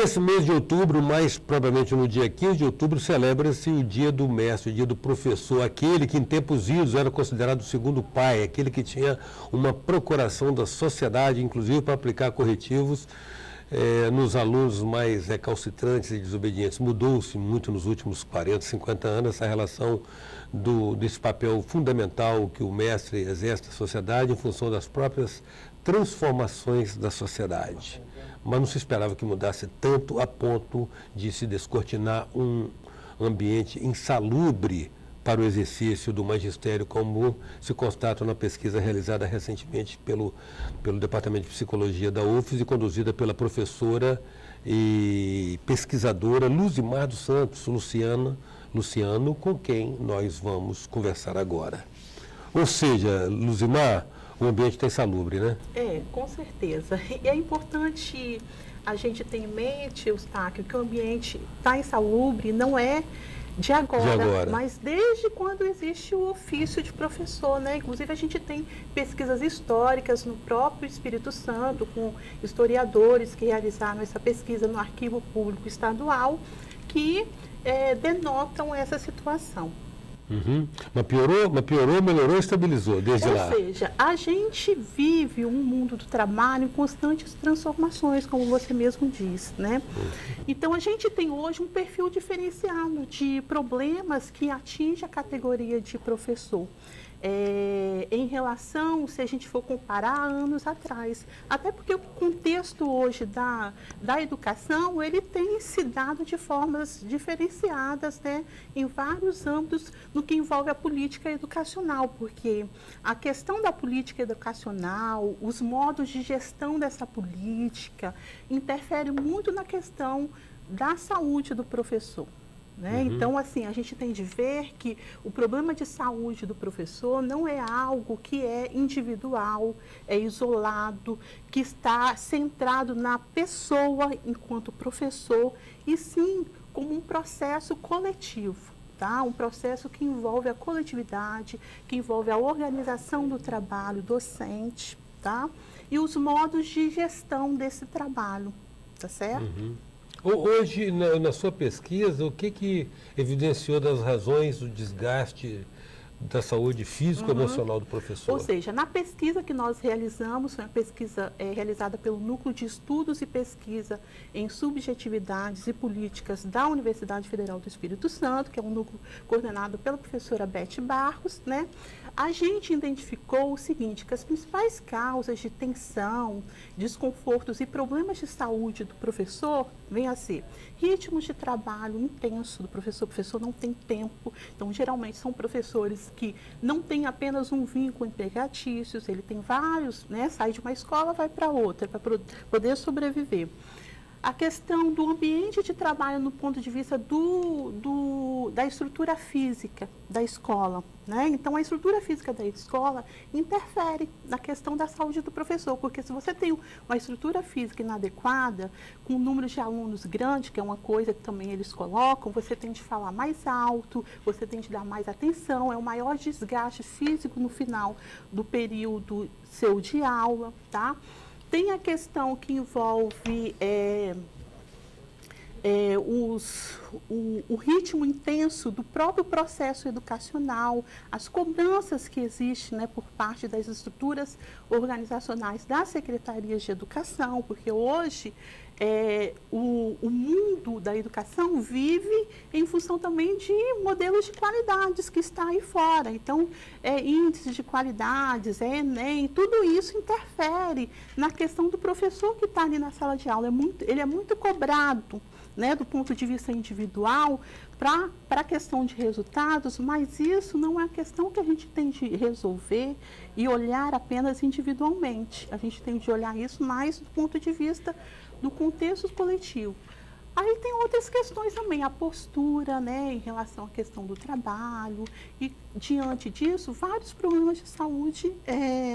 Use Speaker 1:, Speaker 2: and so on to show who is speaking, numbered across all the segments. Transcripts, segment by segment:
Speaker 1: nesse mês de outubro, mais propriamente no dia 15 de outubro, celebra-se o Dia do Mestre, o Dia do Professor, aquele que em tempos idos era considerado o segundo pai, aquele que tinha uma procuração da sociedade, inclusive para aplicar corretivos nos alunos mais recalcitrantes e desobedientes. Mudou-se muito nos últimos 40, 50 anos essa relação desse papel fundamental que o mestre exerce na sociedade em função das próprias transformações da sociedade. Mas não se esperava que mudasse tanto a ponto de se descortinar um ambiente insalubre para o exercício do magistério, como se constata na pesquisa realizada recentemente pelo Departamento de Psicologia da UFES e conduzida pela professora e pesquisadora Luzimar dos Santos, Luciano, com quem nós vamos conversar agora. Ou seja, Luzimar, o ambiente está insalubre, né?
Speaker 2: Com certeza. E é importante a gente ter em mente, Eustáquio, que o ambiente está insalubre não é de agora, mas desde quando existe o ofício de professor, né? Inclusive a gente tem pesquisas históricas no próprio Espírito Santo, com historiadores que realizaram essa pesquisa no Arquivo Público Estadual, que denotam essa situação.
Speaker 1: Uhum. Mas piorou, melhorou, estabilizou desde lá.
Speaker 2: Ou seja, a gente vive um mundo do trabalho em constantes transformações, como você mesmo disse, né? Então, a gente tem hoje um perfil diferenciado de problemas que atinge a categoria de professor. Em relação, se a gente for comparar anos atrás, até porque o contexto hoje da educação, ele tem se dado de formas diferenciadas, né, em vários âmbitos no que envolve a política educacional, porque a questão da política educacional, os modos de gestão dessa política, interfere muito na questão da saúde do professor. Né? Uhum. Então, assim, a gente tem de ver que o problema de saúde do professor não é algo que é individual, é isolado, que está centrado na pessoa enquanto professor, e sim como um processo coletivo. Tá? Um processo que envolve a coletividade, que envolve a organização do trabalho docente, tá? E os modos de gestão desse trabalho, tá certo?
Speaker 1: Uhum. Hoje, na sua pesquisa, o que evidenciou das razões do desgaste da saúde físico-emocional do professor?
Speaker 2: Ou seja, na pesquisa que nós realizamos, foi uma pesquisa realizada pelo Núcleo de Estudos e Pesquisa em Subjetividades e Políticas da Universidade Federal do Espírito Santo, que é um núcleo coordenado pela professora Beth Barros, né? A gente identificou o seguinte, que as principais causas de tensão, desconfortos e problemas de saúde do professor vêm a ser ritmos de trabalho intenso do professor. O professor não tem tempo, então geralmente são professores que não têm apenas um vínculo empregatícios, ele tem vários, né? Sai de uma escola, vai para outra, para poder sobreviver. A questão do ambiente de trabalho no ponto de vista da estrutura física da escola, né? Então, a estrutura física da escola interfere na questão da saúde do professor, porque se você tem uma estrutura física inadequada, com um número de alunos grande, que é uma coisa que também eles colocam, você tem de falar mais alto, você tem de dar mais atenção, é o maior desgaste físico no final do período seu de aula, tá? Tem a questão que envolve o ritmo intenso do próprio processo educacional, as cobranças que existem, né, por parte das estruturas organizacionais das secretarias de educação, porque hoje o mundo da educação vive em função também de modelos de qualidades que está aí fora. Então, índices de qualidades, Enem, tudo isso interfere na questão do professor que está ali na sala de aula. Ele é muito cobrado, né, do ponto de vista individual, para a questão de resultados, mas isso não é a questão que a gente tem de resolver e olhar apenas individualmente. A gente tem de olhar isso mais do ponto de vista do contexto coletivo. Aí tem outras questões também, a postura, né, em relação à questão do trabalho, e diante disso, vários problemas de saúde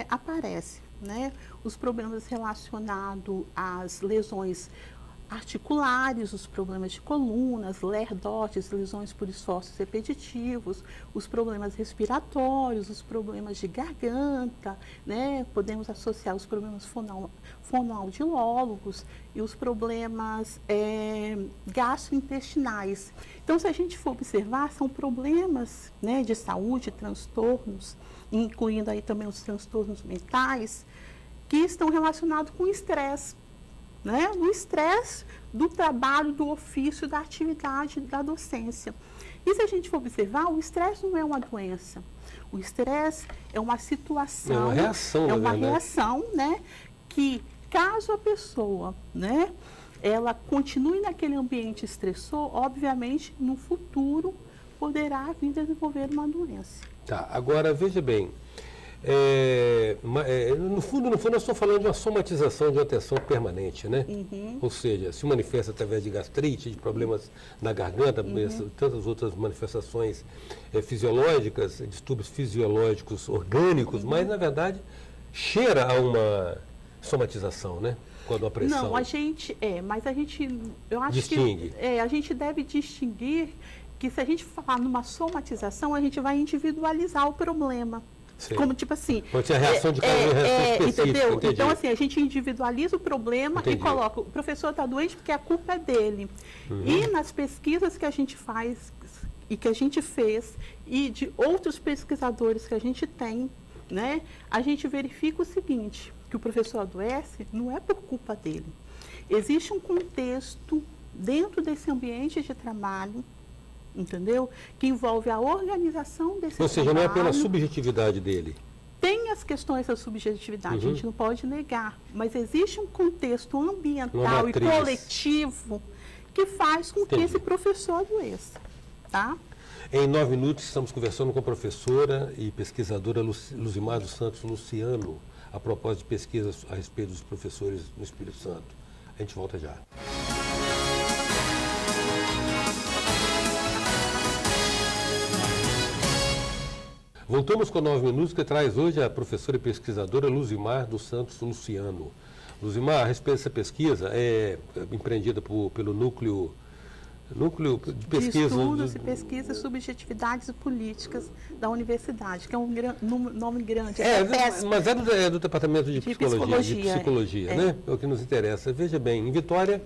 Speaker 2: aparecem, né? Os problemas relacionados às lesões articulares, os problemas de colunas, lordotes, lesões por esforços repetitivos, os problemas respiratórios, os problemas de garganta, né? Podemos associar os problemas fonoaudiólogos e os problemas gastrointestinais. Então, se a gente for observar, são problemas, né, de saúde, transtornos, incluindo aí também os transtornos mentais, que estão relacionados com o estresse. Né? O estresse do trabalho, do ofício, da atividade da docência. E se a gente for observar, o estresse não é uma doença. O estresse é uma situação,
Speaker 1: é uma
Speaker 2: reação, né? Que caso a pessoa, né, ela continue naquele ambiente estressor, obviamente, no futuro poderá vir desenvolver uma doença.
Speaker 1: Tá, agora veja bem. No fundo, nós estamos falando de uma somatização de uma tensão permanente, né? Ou seja, se manifesta através de gastrite, de problemas na garganta, tantas outras manifestações fisiológicas, distúrbios fisiológicos orgânicos, mas na verdade cheira a uma somatização, né? Quando a pressão...
Speaker 2: Não, mas a gente, eu acho
Speaker 1: distingue.
Speaker 2: Que a gente deve distinguir que se a gente falar numa somatização, a gente vai individualizar o problema.
Speaker 1: Sim.
Speaker 2: Como tipo assim...
Speaker 1: Pode ser a reação de cada reação específica,
Speaker 2: entendeu?
Speaker 1: entendi.
Speaker 2: Então, assim, a gente individualiza o problema e coloca, o professor está doente porque a culpa é dele. E nas pesquisas que a gente faz e que a gente fez, e de outros pesquisadores que a gente tem, né, a gente verifica o seguinte, que o professor adoece não é por culpa dele. Existe um contexto dentro desse ambiente de trabalho, entendeu? Que envolve a organização desse trabalho.
Speaker 1: Ou seja, não é pela subjetividade dele.
Speaker 2: Tem as questões da subjetividade, a gente não pode negar, mas existe um contexto ambiental e coletivo que faz com que esse professor adoeça, tá?
Speaker 1: Em 9 minutos estamos conversando com a professora e pesquisadora Luzimar dos Santos Luciano, a propósito de pesquisas a respeito dos professores no Espírito Santo. A gente volta já. Voltamos com 9 minutos, que traz hoje a professora e pesquisadora Luzimar dos Santos Luciano. Luzimar, a respeito dessa pesquisa, empreendida pelo núcleo de pesquisa...
Speaker 2: De estudos e pesquisas, subjetividades e políticas da universidade, que é um nome grande.
Speaker 1: Mas é do Departamento de Psicologia, né? É o que nos interessa. Veja bem, em Vitória,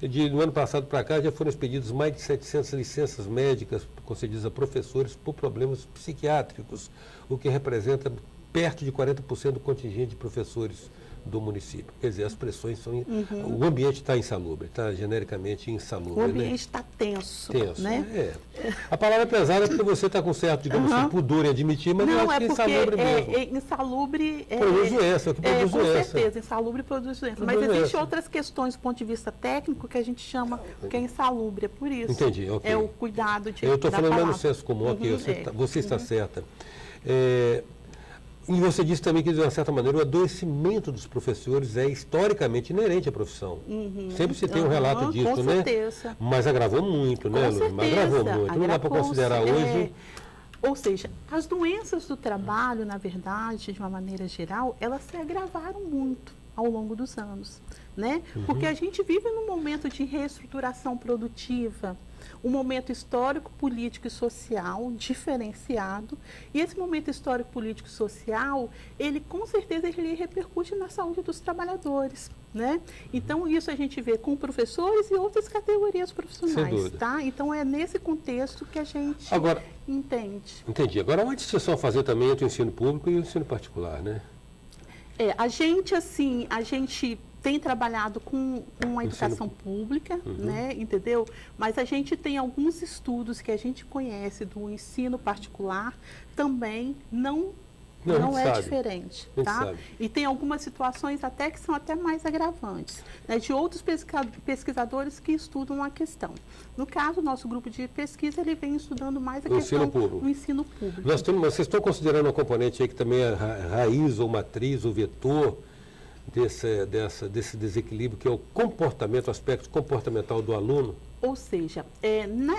Speaker 1: do ano passado para cá, já foram expedidos mais de 700 licenças médicas concedidas a professores por problemas psiquiátricos, o que representa perto de 40% do contingente de professores do município. Quer dizer, as pressões são... O ambiente está insalubre, está genericamente insalubre.
Speaker 2: O ambiente está tenso, né?
Speaker 1: A palavra é pesada porque você está com certo, digamos assim, pudor em admitir, mas eu acho que insalubre mesmo.
Speaker 2: Insalubre...
Speaker 1: Produz doença, o que produz doença. Com
Speaker 2: certeza, insalubre produz doença. Mas existem outras questões do ponto de vista técnico que a gente chama que é insalubre, é por isso.
Speaker 1: Entendi, ok.
Speaker 2: É o cuidado de...
Speaker 1: Eu estou falando mais no senso comum aqui, você está certa. E você disse também que, de uma certa maneira, o adoecimento dos professores é historicamente inerente à profissão. Sempre se tem um relato disso, né? Com certeza. Mas agravou muito, né, Luzimar? Agravou muito. Não dá para considerar hoje...
Speaker 2: Ou seja, as doenças do trabalho, na verdade, de uma maneira geral, elas se agravaram muito ao longo dos anos, né? Porque a gente vive num momento de reestruturação produtiva, um momento histórico, político e social diferenciado, e esse momento histórico, político e social, ele com certeza ele repercute na saúde dos trabalhadores, né? Então isso a gente vê com professores e outras categorias profissionais, tá? Então é nesse contexto que a gente entende.
Speaker 1: Entendi. Agora há uma distinção a fazer também entre o ensino público e o ensino particular, né?
Speaker 2: A gente tem trabalhado com a educação pública, né, entendeu? Mas a gente tem alguns estudos que a gente conhece do ensino particular, também não é diferente, tá? E tem algumas situações até que são até mais agravantes, né, de outros pesquisadores que estudam a questão. No caso, o nosso grupo de pesquisa, ele vem estudando mais a questão do ensino público.
Speaker 1: Vocês estão considerando um componente aí que também é raiz ou matriz ou vetor desse desequilíbrio, que é o comportamento, o aspecto comportamental do aluno?
Speaker 2: Ou seja,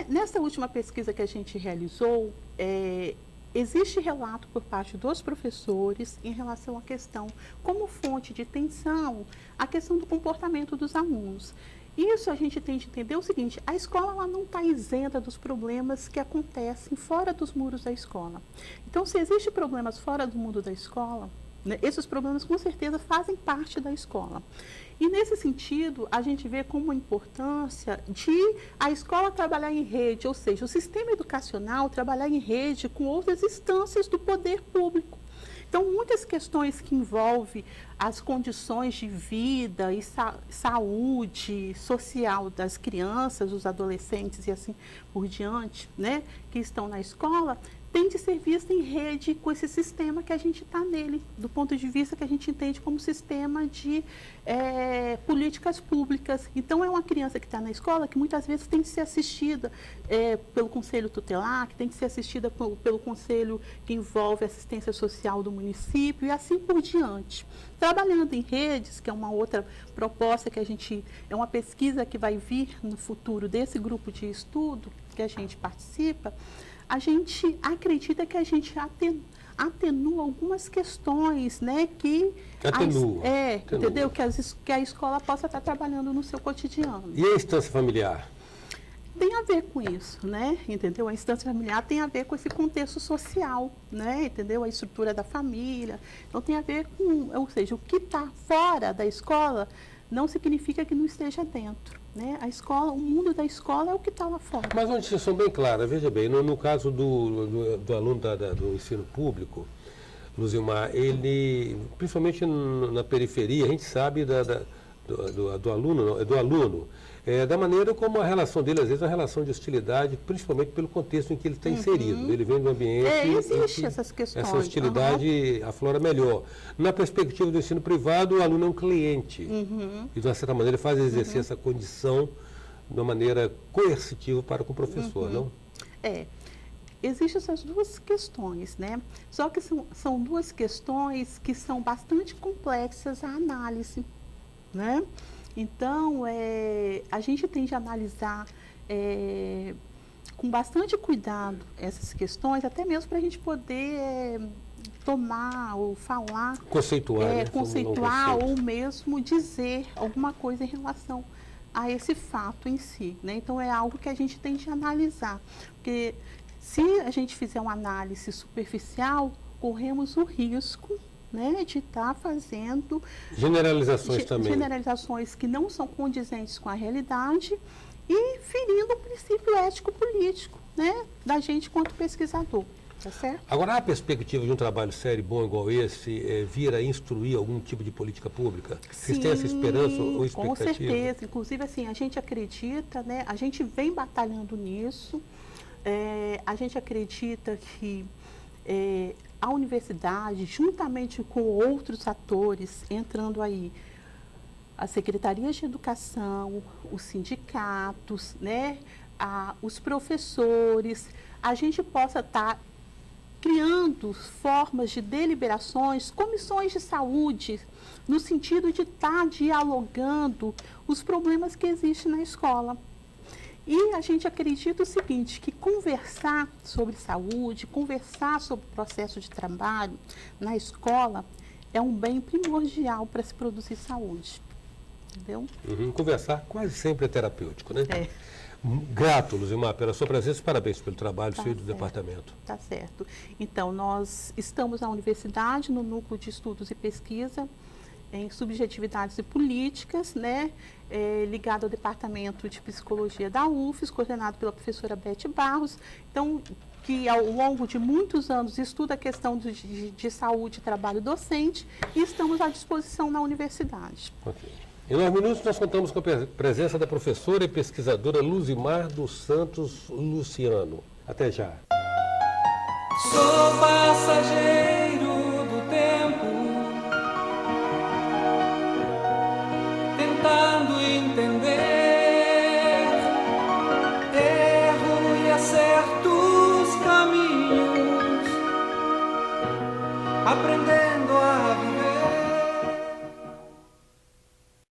Speaker 2: nessa última pesquisa que a gente realizou, existe relato por parte dos professores em relação à questão, como fonte de tensão, a questão do comportamento dos alunos. Isso a gente tem de entender o seguinte, a escola ela não está isenta dos problemas que acontecem fora dos muros da escola. Então, se existem problemas fora do mundo da escola, né, esses problemas com certeza fazem parte da escola. E nesse sentido, a gente vê como a importância de a escola trabalhar em rede, ou seja, o sistema educacional trabalhar em rede com outras instâncias do poder público. Então, muitas questões que envolvem as condições de vida e saúde social das crianças, dos adolescentes e assim por diante, né, que estão na escola, tem de ser vista em rede com esse sistema que a gente está nele, do ponto de vista que a gente entende como sistema de políticas públicas. Então, é uma criança que está na escola que muitas vezes tem de ser assistida pelo conselho tutelar, que tem de ser assistida pelo conselho que envolve assistência social do município e assim por diante. Trabalhando em redes, que é uma outra proposta que é uma pesquisa que vai vir no futuro desse grupo de estudo que a gente participa, a gente acredita que a gente atenua algumas questões, né, que
Speaker 1: Atenua.
Speaker 2: Entendeu? Que a escola possa estar trabalhando no seu cotidiano.
Speaker 1: E a instância familiar?
Speaker 2: Tem a ver com isso, né? Entendeu? A instância familiar tem a ver com esse contexto social, né? Entendeu? A estrutura da família. Então tem a ver com, ou seja, o que está fora da escola não significa que não esteja dentro, né? A escola, o mundo da escola é o que está lá fora.
Speaker 1: Mas uma distinção bem clara, veja bem, no caso do aluno do ensino público, Luzimar, ele, principalmente na periferia, a gente sabe do aluno, da maneira como a relação dele, às vezes, é uma relação de hostilidade, principalmente pelo contexto em que ele está inserido. Ele vem de um ambiente
Speaker 2: existe
Speaker 1: em que
Speaker 2: essas questões.
Speaker 1: essa hostilidade aflora melhor. Na perspectiva do ensino privado, o aluno é um cliente. E, de uma certa maneira, ele faz exercer essa condição de uma maneira coercitiva para com o professor, não?
Speaker 2: Existem essas duas questões, né? Só que são duas questões que são bastante complexas à análise, né? Então, a gente tem de analisar com bastante cuidado essas questões, até mesmo para a gente poder tomar ou falar, conceituar ou mesmo dizer alguma coisa em relação a esse fato em si, né? Então, é algo que a gente tem de analisar, porque se a gente fizer uma análise superficial, corremos o risco, né, de estar fazendo generalizações que não são condizentes com a realidade e ferindo o princípio ético-político, né, da gente quanto pesquisador. Tá certo?
Speaker 1: Agora, há a perspectiva de um trabalho sério bom igual esse vir a instruir algum tipo de política pública? Vocês têm essa esperança ou expectativa?
Speaker 2: Com certeza. Inclusive, assim, a gente acredita, né, a gente vem batalhando nisso, a gente acredita que a universidade, juntamente com outros atores, entrando aí, as secretarias de educação, os sindicatos, né, os professores, a gente possa estar criando formas de deliberações, comissões de saúde, no sentido de estar dialogando os problemas que existem na escola. E a gente acredita o seguinte, que conversar sobre saúde, conversar sobre o processo de trabalho na escola é um bem primordial para se produzir saúde. Entendeu?
Speaker 1: Conversar quase sempre é terapêutico, né? Grato, Luzimar, pela sua presença e parabéns pelo trabalho seu e do departamento.
Speaker 2: Tá certo. Então, nós estamos na universidade, no Núcleo de Estudos e Pesquisa, em Subjetividades e Políticas, né, ligado ao Departamento de Psicologia da UFES, coordenado pela professora Beth Barros, então, que ao longo de muitos anos estuda a questão de saúde e trabalho docente, e estamos à disposição na universidade.
Speaker 1: Ok. Em 9 minutos, nós contamos com a presença da professora e pesquisadora Luzimar dos Santos Luciano. Até já.
Speaker 3: Sou passageiro do tempo, tentando entender, erro e acerto os caminhos, aprender